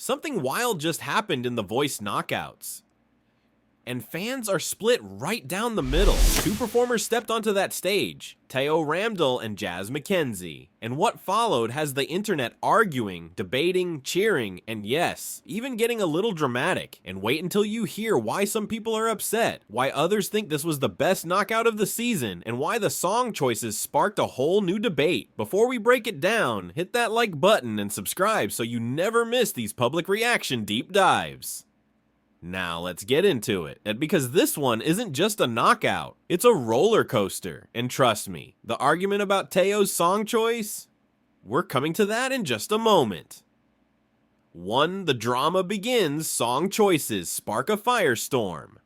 something wild just happened in the Voice knockouts. And fans are split right down the middle. Two performers stepped onto that stage, Teo Ramdel and Jazz McKenzie. And what followed has the internet arguing, debating, cheering, and yes, even getting a little dramatic. And wait until you hear why some people are upset, why others think this was the best knockout of the season, and why the song choices sparked a whole new debate. Before we break it down, hit that like button and subscribe so you never miss these public reaction deep dives. Now let's get into it, and because this one isn't just a knockout, it's a roller coaster, and trust me, the argument about Teo's song choice? We're coming to that in just a moment. 1. The drama begins, song choices spark a firestorm.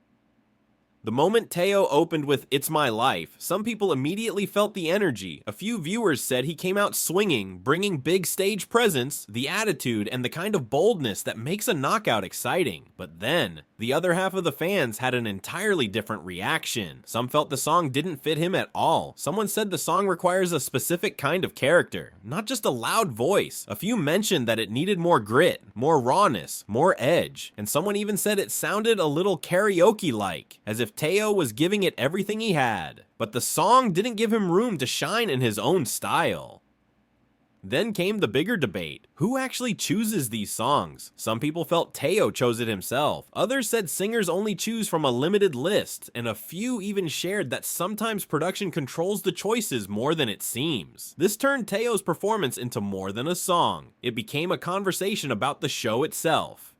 The moment Teo opened with "It's My Life," some people immediately felt the energy. A few viewers said he came out swinging, bringing big stage presence, the attitude, and the kind of boldness that makes a knockout exciting. But then, the other half of the fans had an entirely different reaction. Some felt the song didn't fit him at all. Someone said the song requires a specific kind of character, not just a loud voice. A few mentioned that it needed more grit, more rawness, more edge. And someone even said it sounded a little karaoke-like, as if Teo was giving it everything he had. But the song didn't give him room to shine in his own style. Then came the bigger debate. Who actually chooses these songs? Some people felt Teo chose it himself. Others said singers only choose from a limited list, and a few even shared that sometimes production controls the choices more than it seems. This turned Teo's performance into more than a song. It became a conversation about the show itself.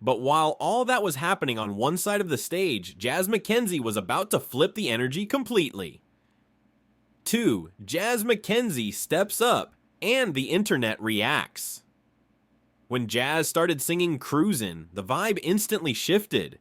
But while all that was happening on one side of the stage, Jazz McKenzie was about to flip the energy completely. 2. Jazz McKenzie steps up, and the internet reacts. When Jazz started singing Cruisin, the vibe instantly shifted.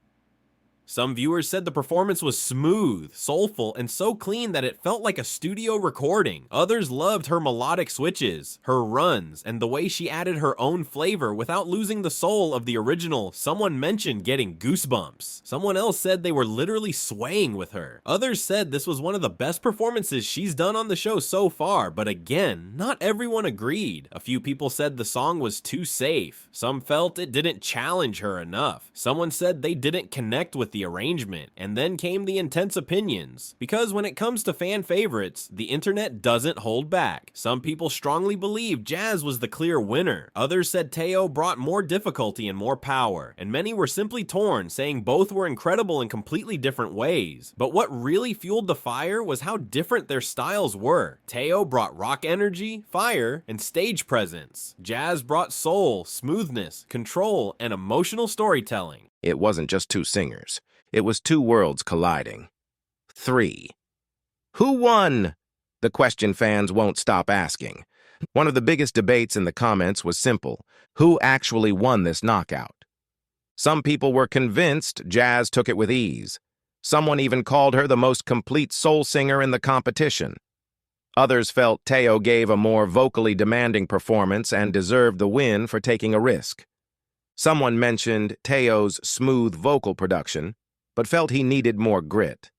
Some viewers said the performance was smooth, soulful, and so clean that it felt like a studio recording. Others loved her melodic switches, her runs, and the way she added her own flavor without losing the soul of the original. Someone mentioned getting goosebumps. Someone else said they were literally swaying with her. Others said this was one of the best performances she's done on the show so far, but again, not everyone agreed. A few people said the song was too safe. Some felt it didn't challenge her enough. Someone said they didn't connect with the arrangement, and then came the intense opinions. Because when it comes to fan favorites, the internet doesn't hold back. Some people strongly believe Jazz was the clear winner. Others said Teo brought more difficulty and more power, and many were simply torn, saying both were incredible in completely different ways. But what really fueled the fire was how different their styles were. Teo brought rock energy, fire, and stage presence. Jazz brought soul, smoothness, control, and emotional storytelling. It wasn't just two singers. It was two worlds colliding. 3. Who won? The question fans won't stop asking. One of the biggest debates in the comments was simple. Who actually won this knockout? Some people were convinced Jazz took it with ease. Someone even called her the most complete soul singer in the competition. Others felt Teo gave a more vocally demanding performance and deserved the win for taking a risk. Someone mentioned Teo's smooth vocal production, but felt he needed more grit.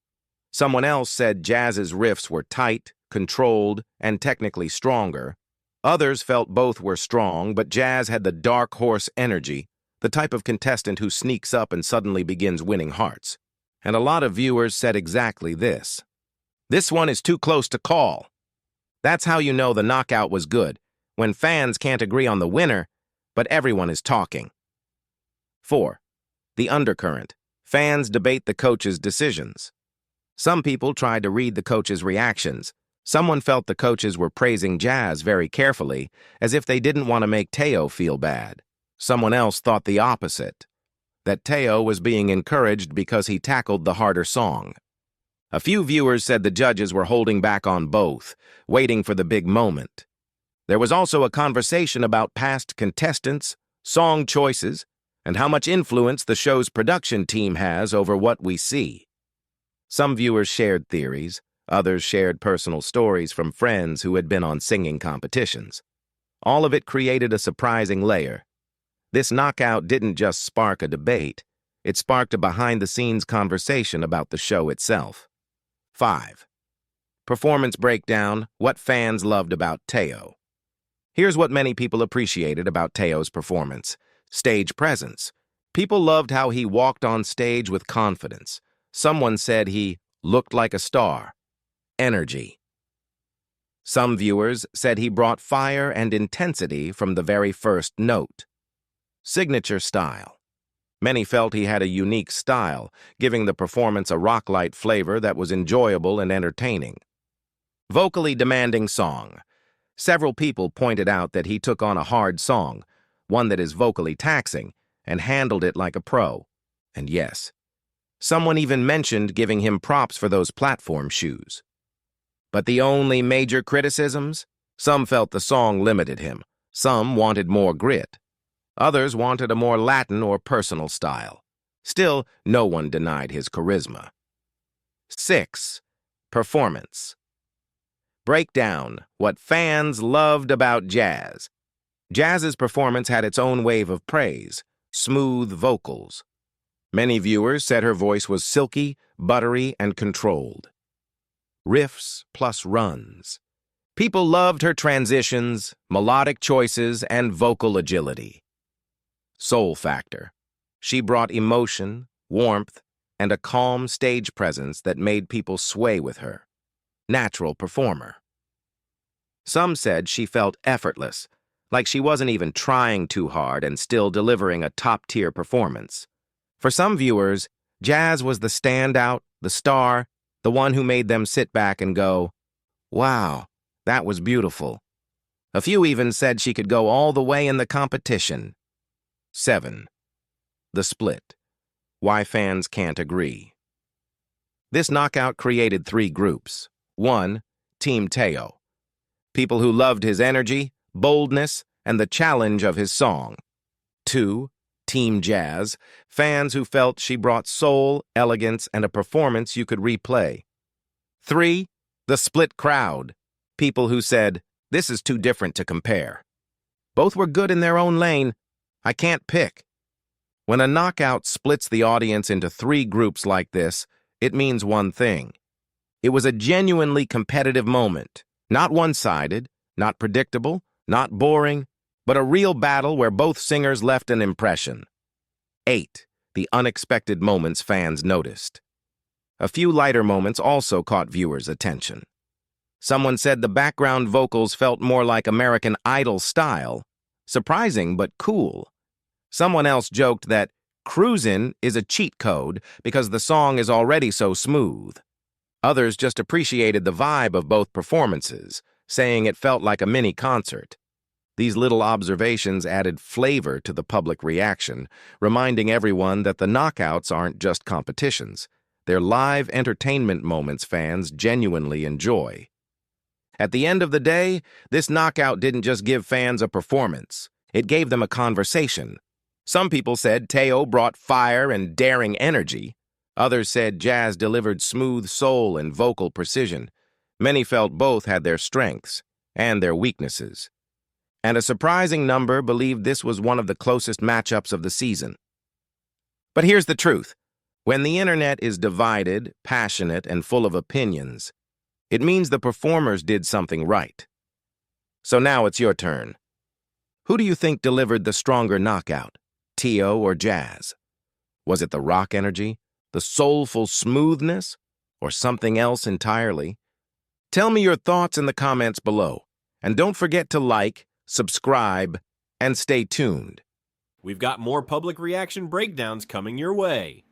Someone else said Jazz's riffs were tight, controlled, and technically stronger. Others felt both were strong, but Jazz had the dark horse energy, the type of contestant who sneaks up and suddenly begins winning hearts. And a lot of viewers said exactly this. This one is too close to call. That's how you know the knockout was good, when fans can't agree on the winner, but everyone is talking. 4. The undercurrent. Fans debate the coach's decisions. Some people tried to read the coach's reactions. Someone felt the coaches were praising Jazz very carefully, as if they didn't want to make Teo feel bad. Someone else thought the opposite, that Teo was being encouraged because he tackled the harder song. A few viewers said the judges were holding back on both, waiting for the big moment. There was also a conversation about past contestants, song choices, and how much influence the show's production team has over what we see. Some viewers shared theories, others shared personal stories from friends who had been on singing competitions. All of it created a surprising layer. This knockout didn't just spark a debate, it sparked a behind-the-scenes conversation about the show itself. 5. Performance breakdown, what fans loved about Teo. Here's what many people appreciated about Teo's performance. Stage presence. People loved how he walked on stage with confidence. Someone said he looked like a star. Energy. Some viewers said he brought fire and intensity from the very first note. Signature style. Many felt he had a unique style, giving the performance a rock-light flavor that was enjoyable and entertaining. Vocally demanding song. Several people pointed out that he took on a hard song, one that is vocally taxing, and handled it like a pro. And yes, someone even mentioned giving him props for those platform shoes. But the only major criticisms? Some felt the song limited him. Some wanted more grit. Others wanted a more Latin or personal style. Still, no one denied his charisma. 6. Performance. Break down what fans loved about Jazz. Jazz's performance had its own wave of praise, smooth vocals. Many viewers said her voice was silky, buttery, and controlled. Riffs plus runs. People loved her transitions, melodic choices, and vocal agility. Soul factor. She brought emotion, warmth, and a calm stage presence that made people sway with her. Natural performer. Some said she felt effortless, like she wasn't even trying too hard and still delivering a top-tier performance. For some viewers, Jazz was the standout, the star, the one who made them sit back and go, "Wow, that was beautiful." A few even said she could go all the way in the competition. 7. The split. Why fans can't agree. This knockout created 3 groups. 1. Team Teao. People who loved his energy, boldness, and the challenge of his song. 2. Team Jazz. Fans who felt she brought soul, elegance, and a performance you could replay. 3. The split crowd. People who said, "This is too different to compare." Both were good in their own lane. I can't pick. When a knockout splits the audience into 3 groups like this, it means one thing. It was a genuinely competitive moment, not one-sided, not predictable, not boring, but a real battle where both singers left an impression. 8. The unexpected moments fans noticed. A few lighter moments also caught viewers' attention. Someone said the background vocals felt more like American Idol style, surprising but cool. Someone else joked that Cruisin is a cheat code because the song is already so smooth. Others just appreciated the vibe of both performances, saying it felt like a mini concert. These little observations added flavor to the public reaction, reminding everyone that the knockouts aren't just competitions. They're live entertainment moments fans genuinely enjoy. At the end of the day, this knockout didn't just give fans a performance. It gave them a conversation. Some people said Teao brought fire and daring energy. Others said Jazz delivered smooth soul and vocal precision. Many felt both had their strengths and their weaknesses. And a surprising number believed this was one of the closest matchups of the season. But here's the truth. When the internet is divided, passionate, and full of opinions, it means the performers did something right. So now it's your turn. Who do you think delivered the stronger knockout, Teao or Jazz? Was it the rock energy, the soulful smoothness, or something else entirely? Tell me your thoughts in the comments below. And don't forget to like, subscribe, and stay tuned. We've got more public reaction breakdowns coming your way.